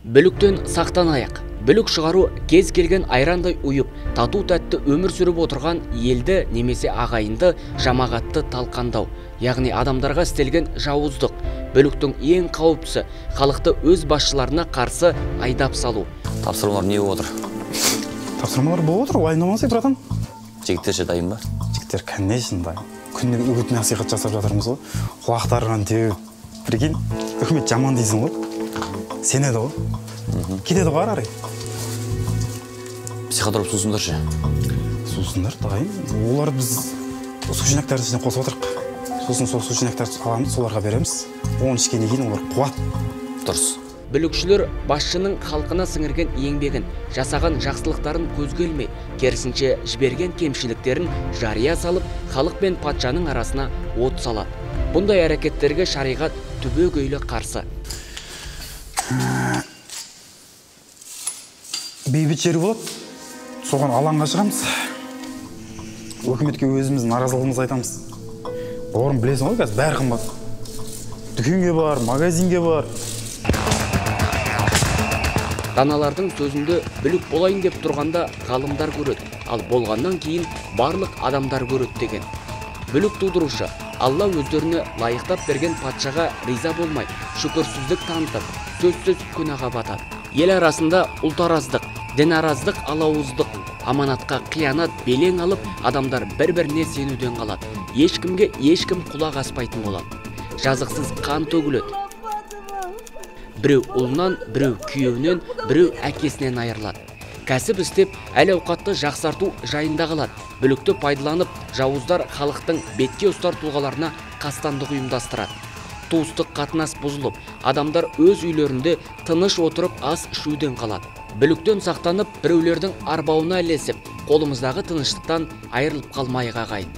Бүліктен сақтанайық. Бүлік шығару кез келген айрандай ұйып, тату тәтті өмір сүріп отырған елді немесе ағайынды жамағатты талқандау. Яғни адамдарға істелген жауыздық. Бүліктің ең қауіптісі халықты өз басшыларына қарсы айдап салу. Тапсырмалар не болып отыр? Тапсырмалар болып отыр, уайымдамасай, братан. Жігіттерше дайын ба? Жігіттер, конечно, дайын. Күнде үгіт насихат жасап жатырмыз ғой. Құлақтарынан теуіп. Прикинь, үкімет жаман дейсің ғой. Сенеді ғой. Кетеді ғой арай. Психотроп сусындар ше? Сусындар дайын. Олар біз су жинақтардың ішіне қосып отырық. Сосын сол су жинақтарды аламыз, соларға береміз. Оны ішкеннен кейін олар қуат. Дұрыс. Бүлікшілер басшының халқына сіңірген еңбегін, жасаған жақсылықтарын көзге ілмей, керісінше жіберген кемшіліктерін жария салып, халық пен патшаның арасына от салады. Бұндай әрекеттерге шариғат түбегейлі қарсы. Бейбіт жері болады, соған алаңға шығамыз. Өкіметке өзіміздің наразылығымызды айтамыз. Орын білесің ғой, қазір бәрі қымбат. Дүкенге бар, магазинге бар. Даналардың сөзінде бүлік болайын деп тұрғанда ғалымдар көреді, ал болғаннан кейін барлық адамдар көреді деген. Бүлік тудырушы Алла өздеріне лайықтап берген патшаға риза болмай, шүкірсіздік танытып, сөзсіз күнәға батады. Ел арасында ұлтараздық, дінараздық, алауыздық, аманатқа қиянат белең алып, адамдар бір-біріне сенуден қалады. Ешкімге ешкім құлақ аспайтын болады. Жазықсыз қан төгіледі. Біреу ұлынан, біреу күйеуінен, біреу әкесінен айырылады. Кәсіп істеп, әл-ауқатты жақсарту жайында қалады. Бүлікті пайдаланып, жауыздар халықтың бетке ұстар тұлғаларына қастандық ұйымдастырады. Туыстық қатынас бұзылып, адамдар өз үйлерінде тыныш отырып ас ішуден қалады. Бүліктен сақтанып, біреулердің арбауына ілесіп, қолымыздағы тыныштықтан айырылып қалмайық ағайын.